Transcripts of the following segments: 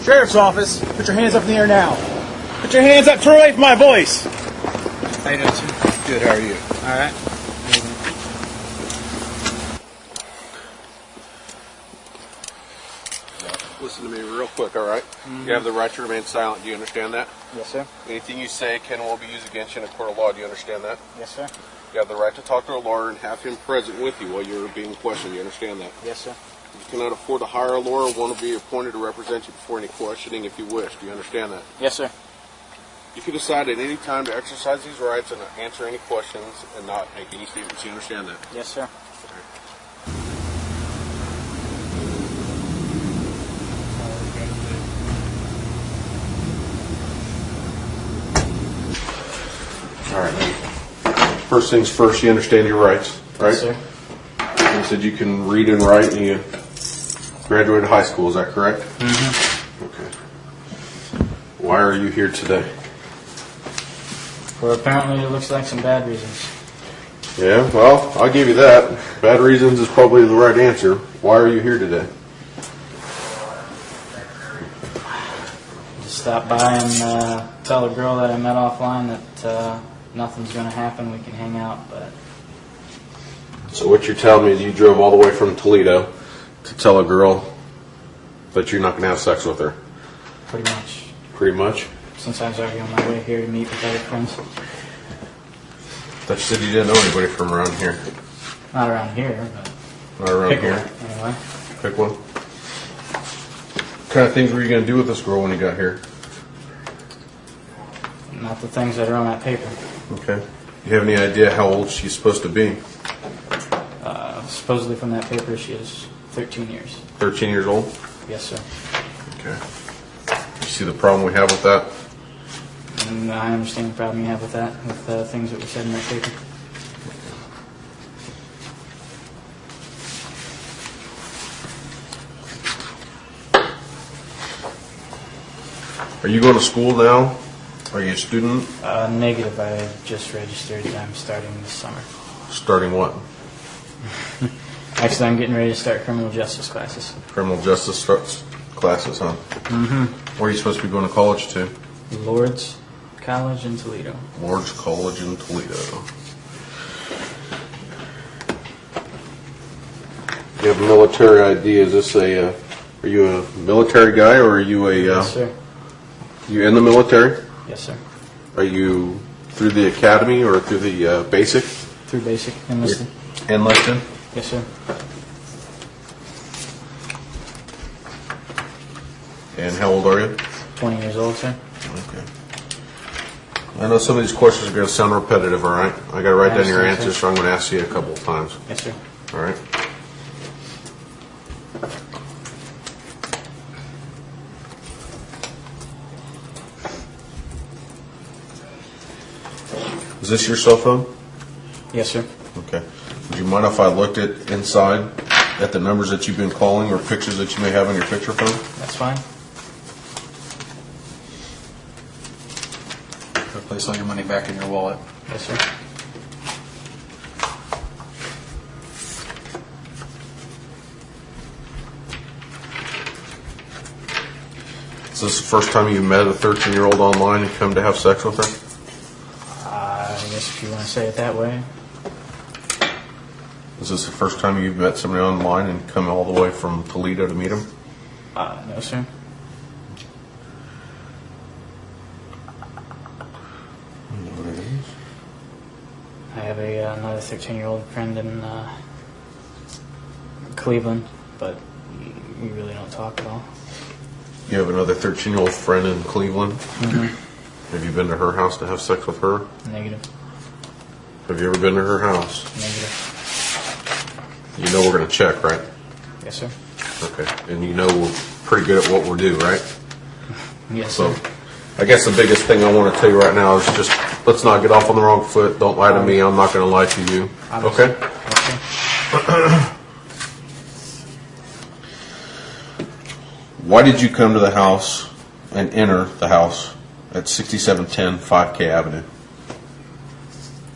Sheriff's office. Put your hands up in the air now. Put your hands up. Turn away from my voice. How you doing, sir? Good. How are you? All right. Listen to me real quick, all right? You have the right to remain silent. Do you understand that? Yes, sir. Anything you say can and will be used against you in a court of law. Do you understand that? Yes, sir. You have the right to talk to a lawyer and have him present with you while you're being questioned. Do you understand that? Yes, sir. You cannot afford to hire a lawyer. One will be appointed to represent you before any questioning if you wish. Do you understand that? Yes, sir. You can decide at any time to exercise these rights and answer any questions and not make any statements. Do you understand that? Yes, sir. All right. First things first, you understand your rights, right? Yes, sir. You said you can read and write and you graduated high school, is that correct? Mm-hmm. Okay. Why are you here today? Well, apparently it looks like some bad reasons. Yeah, well, I'll give you that. Bad reasons is probably the right answer. Why are you here today? Just stop by and tell a girl that I met offline that nothing's going to happen. We can hang out, but... So what you're telling me is you drove all the way from Toledo to tell a girl that you're not going to have sex with her? Pretty much. Pretty much? Since I was already on my way here to meet with other friends. Thought you said you didn't know anybody from around here. Not around here, but... Not around pick here? one, anyway. Pick one. What kind of things were you going to do with this girl when you got here? Not the things that are on that paper. Okay. You have any idea how old she's supposed to be? Supposedly from that paper, she is 13 years. 13 years old? Yes, sir. Okay. You see the problem we have with that? And I understand the problem you have with that, with the things that were said in that paper. Are you going to school now? Are you a student? Negative. I just registered. I'm starting this summer. Starting what? Actually, I'm getting ready to start criminal justice classes. Criminal justice starts classes, huh? Mm-hmm. Where are you supposed to be going to college to? Lourdes College in Toledo. Lourdes College in Toledo. You have a military ID. Is this a... are you a military guy or are you a... Yes, sir. You in the military? Yes, sir. Are you through the academy or through the basic? Through basic enlisted. Enlisted? Yes, sir. And how old are you? 20 years old, sir. Okay. I know some of these questions are going to sound repetitive, all right? I got to write down your answers, so I'm going to ask you a couple of times. Yes, sir. All right? Is this your cell phone? Yes, sir. Okay. Would you mind if I looked inside at the numbers that you've been calling or pictures that you may have on your picture phone? That's fine. Place all your money back in your wallet. Yes, sir. Is this the first time you met a 13-year-old online and come to have sex with her? I guess if you want to say it that way. Is this the first time you've met somebody online and come all the way from Toledo to meet them? No, sir. I have another 13-year-old friend in Cleveland, but we really don't talk at all. You have another 13-year-old friend in Cleveland? Mm-hmm. Have you been to her house to have sex with her? Negative. Have you ever been to her house? Negative. You know we're going to check, right? Yes, sir. Okay. And you know we're pretty good at what we do, right? Yes, So, sir. I guess the biggest thing I want to tell you right now is just let's not get off on the wrong foot. Don't lie to me. I'm not going to lie to you. Obviously. Okay? Yes, sir. Why did you come to the house and enter the house at 6710 5K Avenue?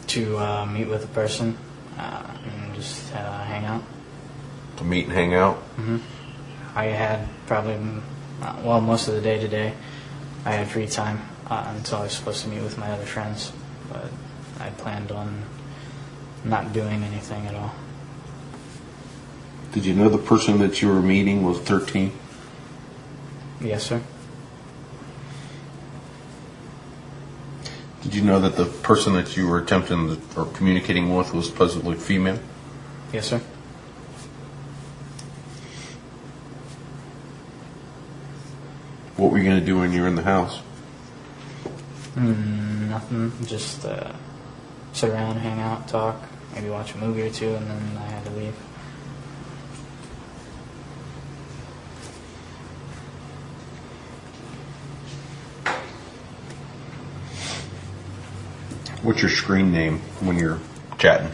To meet with a person and just hang out. To meet and hang out? Mm-hmm. I had probably Well, most of the day today, I had free time until I was supposed to meet with my other friends, but I planned on not doing anything at all. Did you know the person that you were meeting was 13? Yes, sir. Did you know that the person that you were attempting to, or communicating with was supposedly female? Yes, sir. What were you going to do when you were in the house? Nothing. Just sit around, hang out, talk, maybe watch a movie or two, and then I had to leave. What's your screen name when you're chatting?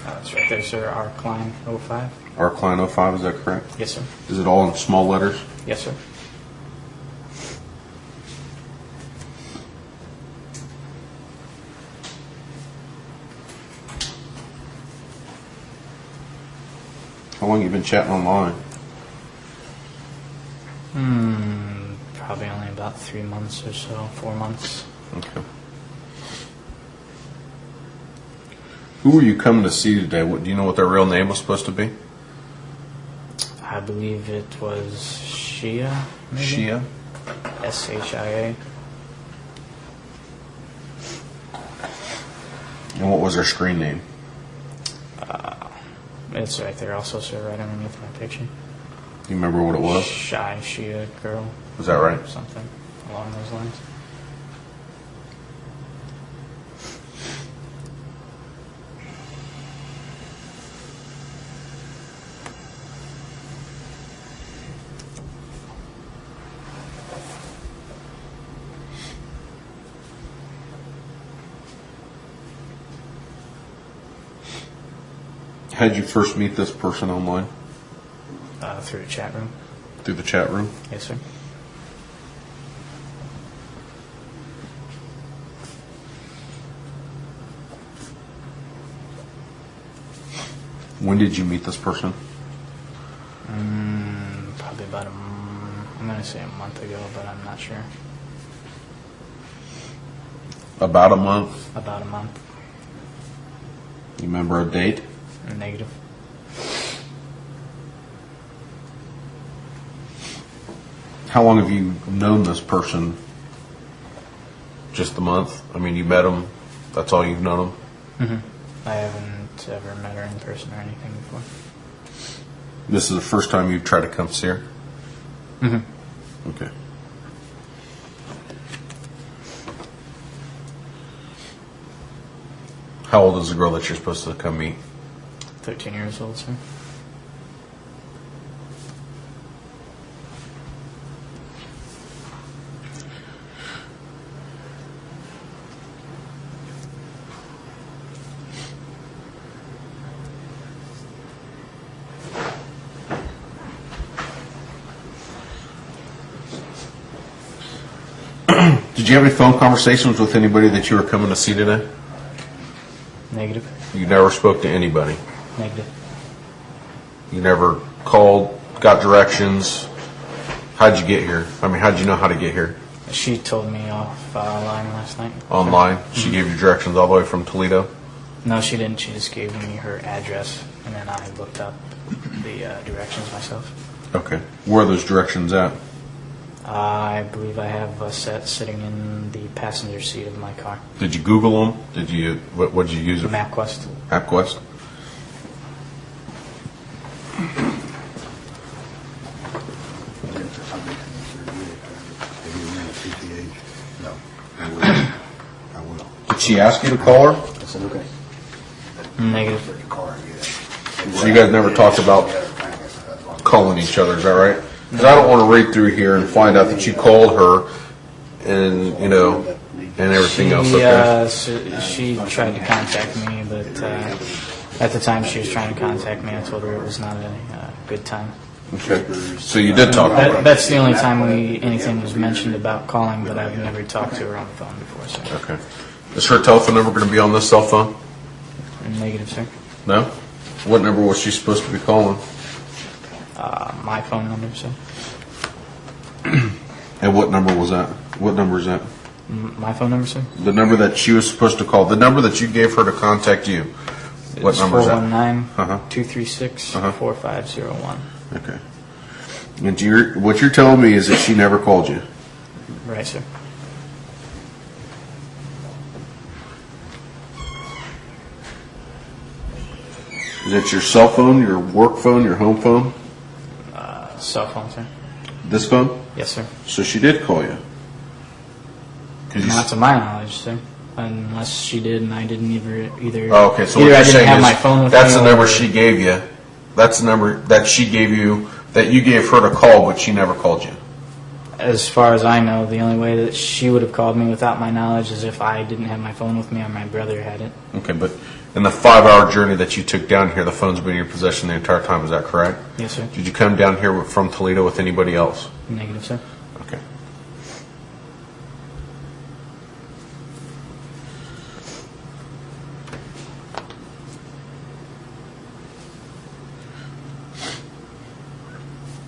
It's right there, sir. Arcline 05. Arcline 05, is that correct? Yes, sir. Is it all in small letters? Yes, sir. How long you been chatting online? Probably only about 3 months or so, 4 months. Okay. Who were you coming to see today? What, do you know what their real name was supposed to be? I believe it was Shia, maybe? Shia? SHIA. And what was their screen name? It's right there also, sir, right underneath my picture. You remember what it was? Shy Shia girl. Was that right? Something along those lines. How'd you first meet this person online? Through the chat room. Through the chat room? Yes, sir. When did you meet this person? Probably about I'm going to say a month ago, but I'm not sure. About a month? About a month. You remember a date? Negative. How long have you known this person? Just a month? I mean, you met him, that's all you've known him? I haven't ever met her in person or anything before. This is the first time you've tried to come see her? Okay. How old is the girl that you're supposed to come meet? 13 years old, sir. Did you have any phone conversations with anybody that you were coming to see today? Negative. You never spoke to anybody? Negative. You never called, got directions? How'd you get here? I mean, how'd you know how to get here? She told me off line last night. Online? She gave you directions all the way from Toledo? No, she didn't. She just gave me her address, and then I looked up the directions myself. Okay. Where are those directions at? I believe I have a set sitting in the passenger seat of my car. Did you Google them? Did you? What did you use? MapQuest. MapQuest. No, I will. I will. Did she ask you to call her? I said, okay. Negative. For the car, yeah. So you guys never talked about calling each other, is that right? Because I don't want to read through here and find out that you called her and, you know, and everything else, okay? She tried to contact me, but at the time she was trying to contact me, I told her it was not a good time. Okay. So you did talk to her? That's the only time anything was mentioned about calling, but I've never talked to her on the phone before, so. Okay. Is her telephone number going to be on this cell phone? Negative, sir. No? What number was she supposed to be calling? My phone number, sir. And what number was that? What number is that? My phone number, sir? The number that she was supposed to call. The number that you gave her to contact you. What It's number is that? 419-236-4501. Okay. And what you're telling me is that she never called you. Right, sir. Is that your cell phone, your work phone, your home phone? Cell phone, sir. This phone? Yes, sir. So she did call you. 'Cause you Not to my knowledge, sir. Unless she did and I didn't either. Oh, okay, so either what I you're didn't saying have is my phone with that's me the number or- she gave you. That's the number that she gave you, that you gave her to call, but she never called you. As far as I know, the only way that she would have called me without my knowledge is if I didn't have my phone with me or my brother had it. Okay, but in the 5-hour journey that you took down here, the phone's been in your possession the entire time, is that correct? Yes, sir. Did you come down here from Toledo with anybody else? Negative, sir. Okay.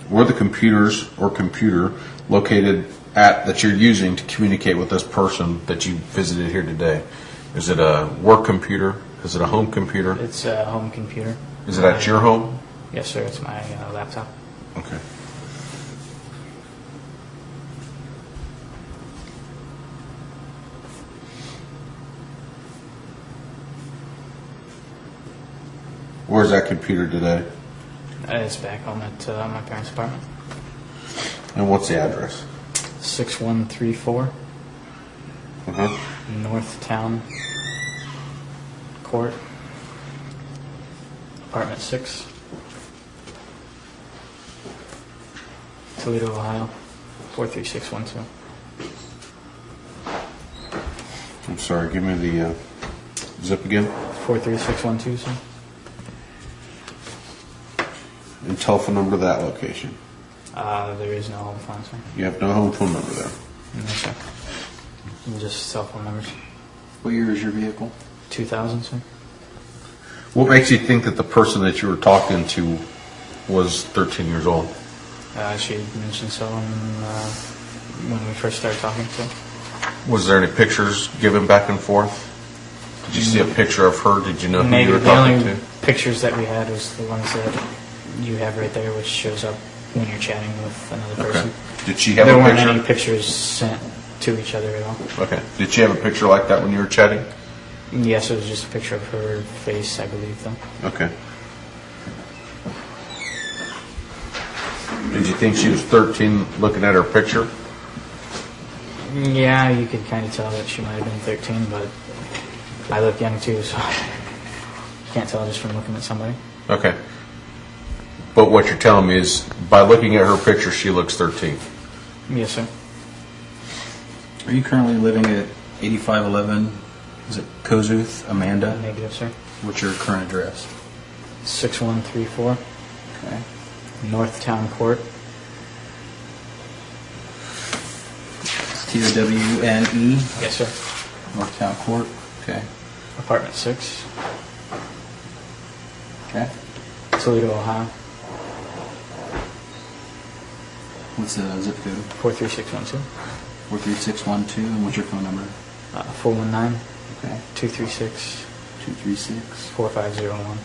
Were the computers or computer located at that you're using to communicate with this person that you visited here today? Is it a work computer? Is it a home computer? It's a home computer. Is it at your home? Yes, sir. It's my laptop. Okay. Where's that computer today? It's back home at my parents' apartment. And what's the address? 6134 Uh-huh. North Town Court, Apartment 6, Toledo, Ohio, 43612. I'm sorry, give me the zip again. 43612, sir. And telephone number to that location. There is no home phone, sir. You have no home phone number there. No, sir. Just cell phone numbers. What year is your vehicle? 2000, sir. What makes you think that the person that you were talking to was 13 years old? She had mentioned so when we first started talking to her. Was there any pictures given back and forth? Did you see a picture of her? Did you know who you Maybe were the talking only to? pictures that we had was the ones that you have right there, which shows up when you're chatting with another Okay. person. Did she have There a weren't picture? any pictures sent to each other at all. Okay. Did she have a picture like that when you were chatting? Yes, it was just a picture of her face, I believe, though. Okay. Did you think she was 13 looking at her picture? Yeah, you could kind of tell that she might have been 13, but I look young too, so you can't tell just from looking at somebody. Okay. But what you're telling me is, by looking at her picture, she looks 13. Yes, sir. Are you currently living at 8511, is it Kozuth, Amanda? Negative, sir. What's your current address? 6134 Okay. North Town Court, Towne, yes, sir. Northtown Court. Okay. Apartment 6, Okay. Toledo, Ohio, What's the zip code? 43612. 43612, and what's your phone number? 419 Okay. 236 236 4501.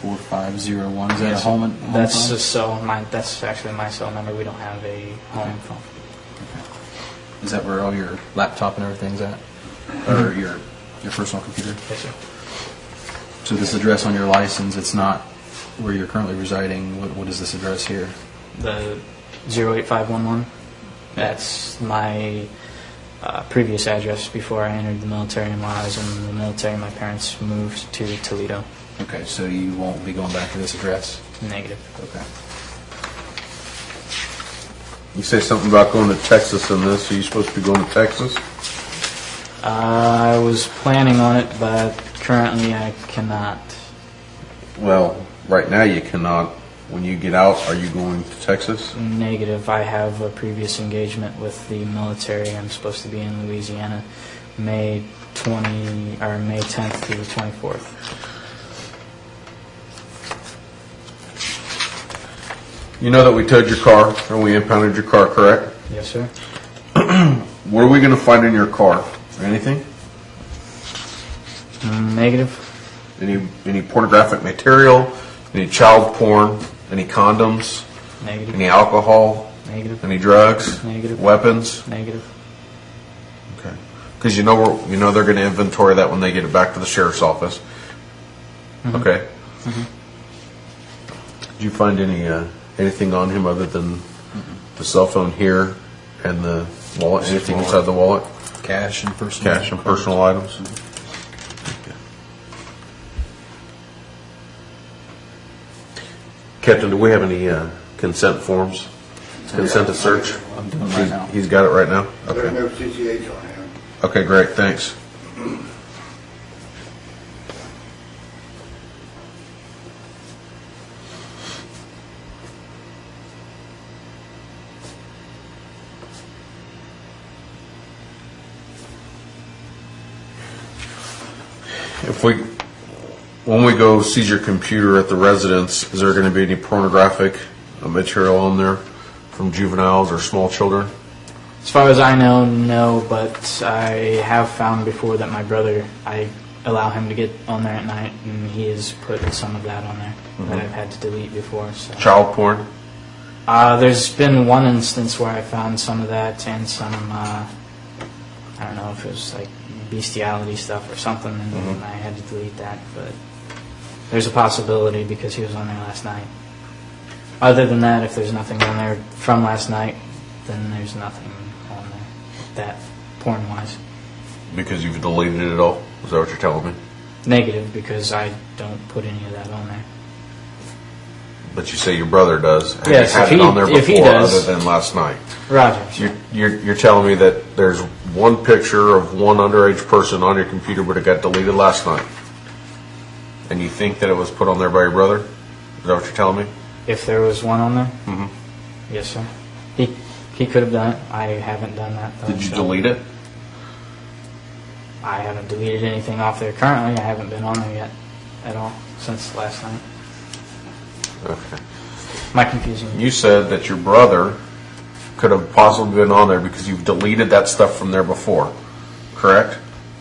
4501. Is that Yes, a home That's phone? a cell. That's actually my cell number. We don't have a home phone. Is that where all your laptop and everything's at? Or your personal computer? Yes, sir. So this address on your license, it's not where you're currently residing. What is this address here? The 08511. That's my previous address before I entered the military. And while I was in the military, my parents moved to Toledo. Okay, so you won't be going back to this address? Negative. Okay. You say something about going to Texas in this. Are you supposed to be going to Texas? I was planning on it, but currently I cannot. Well, right now you cannot. When you get out, are you going to Texas? Negative. I have a previous engagement with the military. I'm supposed to be in Louisiana, May 10th through the 24th. You know that we towed your car and we impounded your car, correct? Yes, sir. What are we going to find in your car? Anything? Negative. Any pornographic material? Any child porn? Any condoms? Negative. Any alcohol? Negative. Any drugs? Negative. Weapons? Negative. Okay. Because you know they're going to inventory that when they get it back to the sheriff's office. Okay. Did you find anything on him other than the cell phone here and the wallet? Anything inside the wallet? Cash and personal. Cash and personal items. Captain, do we have any consent forms? Consent to search? I'm doing it right now. He's got it right now? There's Okay. no CCH on him. Okay, great, thanks. When we go seize your computer at the residence, is there going to be any pornographic material on there from juveniles or small children? As far as I know, no, but I have found before that my brother, I allow him to get on there at night, and he has put some of that on there that I've had to delete before. So. Child porn? There's been one instance where I found some of that and some, I don't know if it was like bestiality stuff or something, and I had to delete that, but there's a possibility because he was on there last night. Other than that, if there's nothing on there from last night, then there's nothing on there, that porn-wise. Because you've deleted it all? Is that what you're telling me? Negative, because I don't put any of that on there. But you say your brother does. And Yes, you had if it he- on there if he before does. other than last night. Roger. You're telling me that there's one picture of one underage person on your computer, but it got deleted last night, and you think that it was put on there by your brother? Is that what you're telling me? If there was one on there? Yes, sir. He could have done it. I haven't done that, though. Did you so delete it? I haven't deleted anything off there currently. I haven't been on there yet at all since last night. Okay. Am I confusing you? You said that your brother could have possibly been on there because you've deleted that stuff from there before, correct?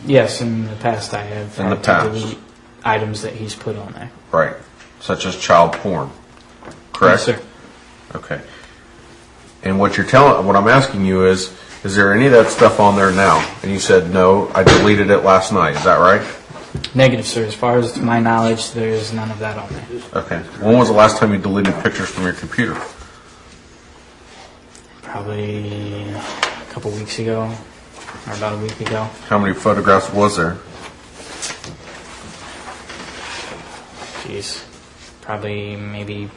Yes, in the past I have In the had past. to delete items that he's put on there. Right. Such as child porn, correct? Yes, sir. Okay. And what I'm asking you is there any of that stuff on there now? And you said, no, I deleted it last night. Is that right? Negative, sir. As far as my knowledge, there is none of that on there. Okay. When was the last time you deleted pictures from your computer? Probably a couple weeks ago, or about a week ago. How many photographs was there? Jeez. Probably maybe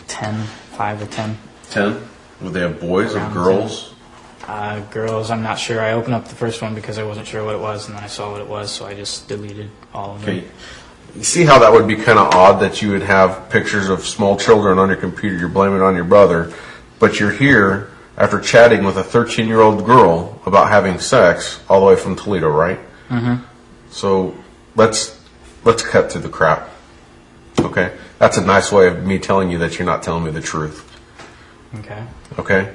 10, 5 or 10. 10. Would they have boys or Around girls? Girls, I'm not sure. I opened up the first one because I wasn't sure what it was, and then I saw what it was, so I just deleted all of Okay. them. You see how that would be kind of odd that you would have pictures of small children on your computer, you're blaming it on your brother, but you're here after chatting with a 13-year-old girl about having sex all the way from Toledo, right? Mm-hmm. So let's cut through the crap, okay? That's a nice way of me telling you that you're not telling me the truth, Okay. okay?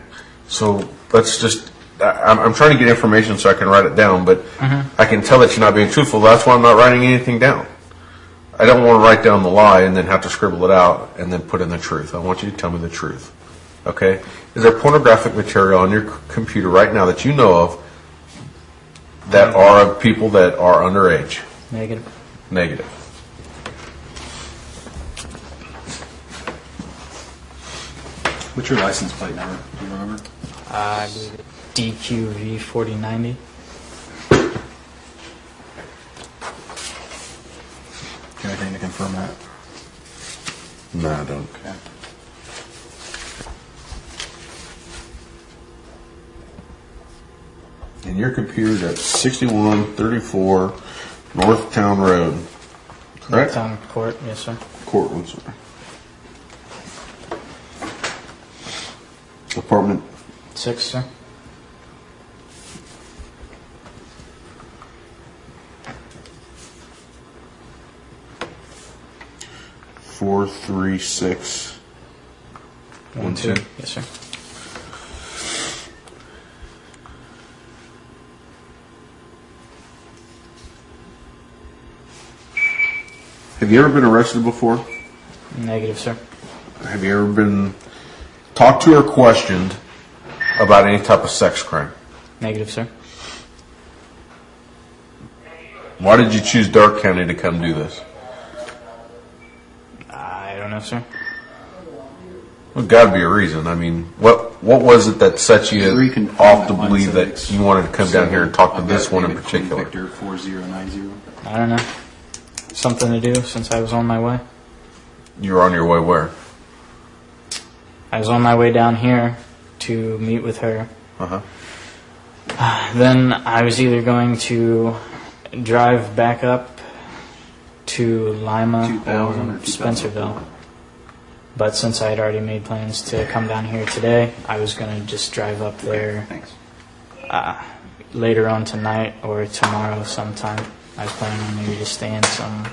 So let's just, I'm trying to get information so I can write it down, but I can tell that you're not being truthful. That's why I'm not writing anything down. I don't want to write down the lie and then have to scribble it out and then put in the truth. I want you to tell me the truth. Okay? Is there pornographic material on your computer right now that you know of that are of people that are underage? Negative. Negative. What's your license plate number? Do you remember? I believe it. DQV 4090. Do you have anything to confirm that? No, I don't. Okay. And your computer's at 6134 North Town Road. Correct? Town Court, yes, sir. Courtwood, sorry. Apartment 6, sir. four, 3, 6. 1, 2. Yes, sir. Have you ever been arrested before? Negative, sir. Have you ever been talked to or questioned about any type of sex crime? Negative, sir. Why did you choose Dark County to come do this? I don't know, sir. Well, got to be a reason. I mean, what was it that set you off to believe that you wanted to come down here and talk to this one in particular? Victor 4090. I don't know. Something to do since I was on my way. You were on your way where? I was on my way down here to meet with her. Uh-huh. Then I was either going to drive back up to Lima 2000 or or Spencerville. But since I had already made plans to come down here today, I was going to just drive up there Thanks. later on tonight or tomorrow sometime. I was planning on maybe just staying some...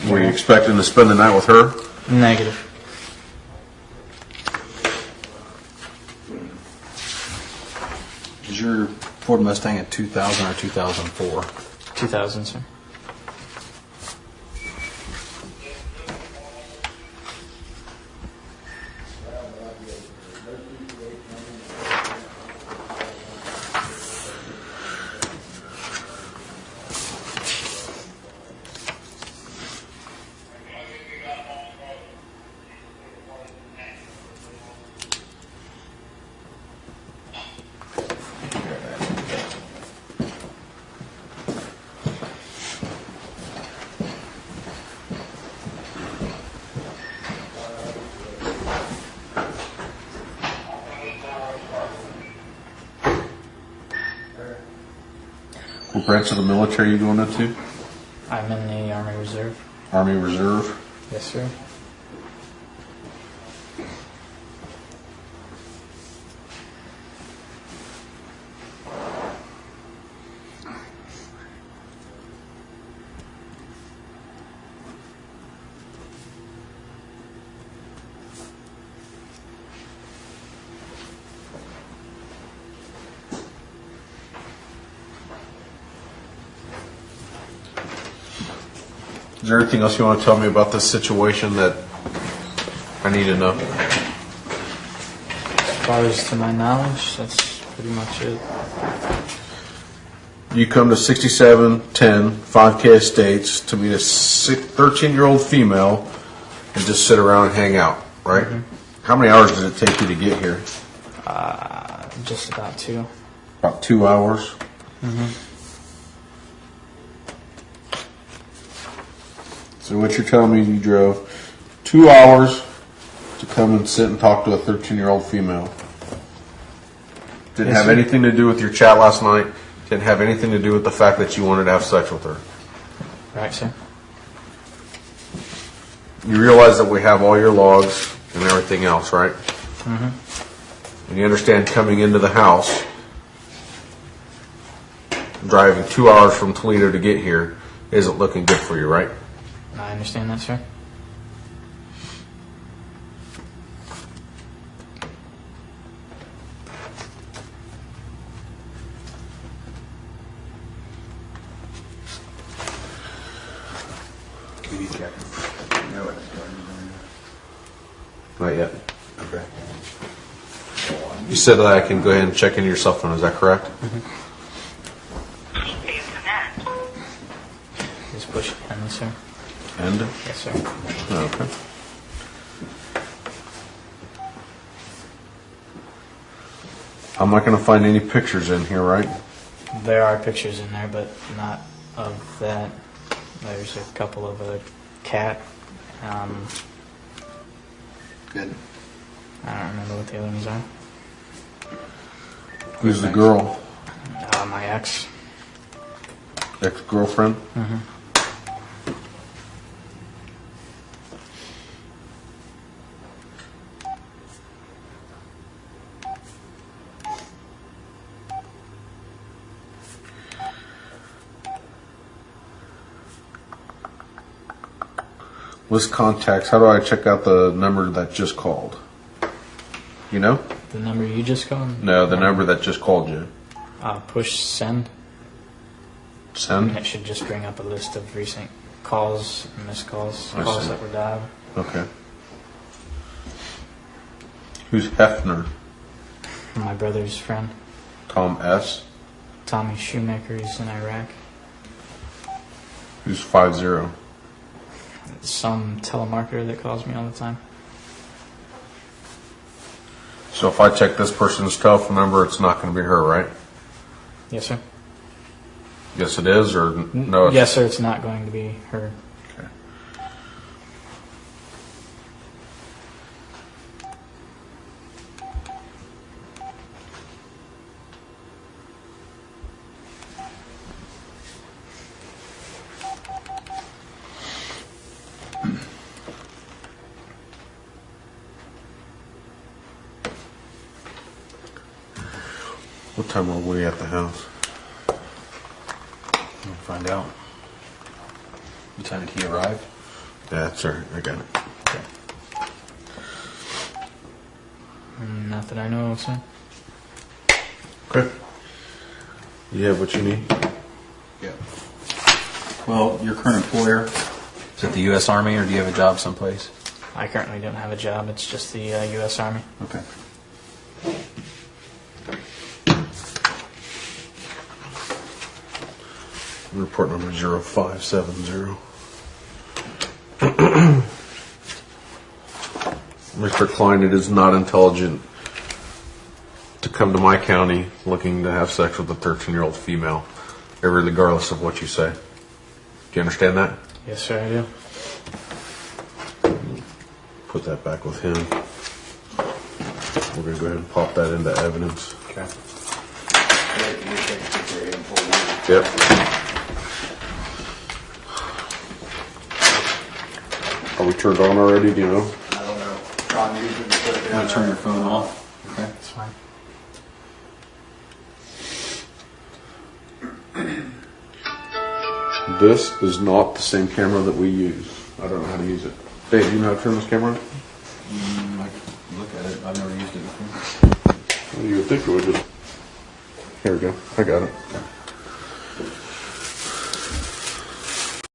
Were you expecting to spend the night with her? Negative. Is your Ford Mustang a 2000 or 2004? 2000, sir. What branch of the military are you going into? I'm in the Army Reserve. Army Reserve? Yes, sir. Is there anything else you want to tell me about this situation that I need to know? As far as to my knowledge, that's pretty much it. You come to 6710 5K Estates to meet a 13-year-old female and just sit around and hang out, right? How many hours did it take you to get here? Just about 2. About 2 hours. So what you're telling me is you drove 2 hours to come and sit and talk to a 13-year-old female. Didn't Yes, have sir. anything to do with your chat last night. Didn't have anything to do with the fact that you wanted to have sex with her. Right, sir? You realize that we have all your logs and everything else, right? And you understand coming into the house, driving 2 hours from Toledo to get here isn't looking good for you, right? I understand that, sir. Can you check? No, it's Not yet. okay. You said that I can go ahead and check into your cell phone, is that correct? Just push it in, sir. And? Yes, sir. Okay. I'm not going to find any pictures in here, right? There are pictures in there, but not of that. There's a couple of a cat. Good. I don't remember what the other ones are. Who's the girl? My ex. Ex-girlfriend? List contacts. How do I check out the number that just called? You know? The number you just called? No, the number that just called you. Push send. And Send? it should just bring up a list of recent calls, missed calls, I calls see. that were dialed. Okay. Who's Hefner? My brother's friend, Tom S. Tommy Shoemaker, he's in Iraq. Who's 50? Some telemarketer that calls me all the time. So if I check this person's telephone number, it's not going to be her, right? Yes, sir. Yes, it is, or no? It's, Yes, sir, it's not going to be her. Okay. What time are we at the house? We'll find out. What time did he arrive? Yeah, that's right. I got it. Not that I know of, sir. Okay. You have what you need? Yeah. Well, your current employer, is it the U.S. Army, or do you have a job someplace? I currently don't have a job. It's just the U.S. Army. Okay. Report number 0570. Mr. Klein, it is not intelligent to come to my county looking to have sex with a 13-year-old female, regardless of what you say. Do you understand that? Yes, sir, I do. Put that back with him. We're going to go ahead and pop that into evidence. Okay. Yep. Are we turned on already? Do you know? I don't know. John usually put it I'm down going to turn your there. phone off. Okay. That's fine. This is not the same camera that we use. I don't know how to use it. Dave, do you know how to turn this camera on? I can look at it. I've never used it before. Well, you would think it would just... Here we go. I got it.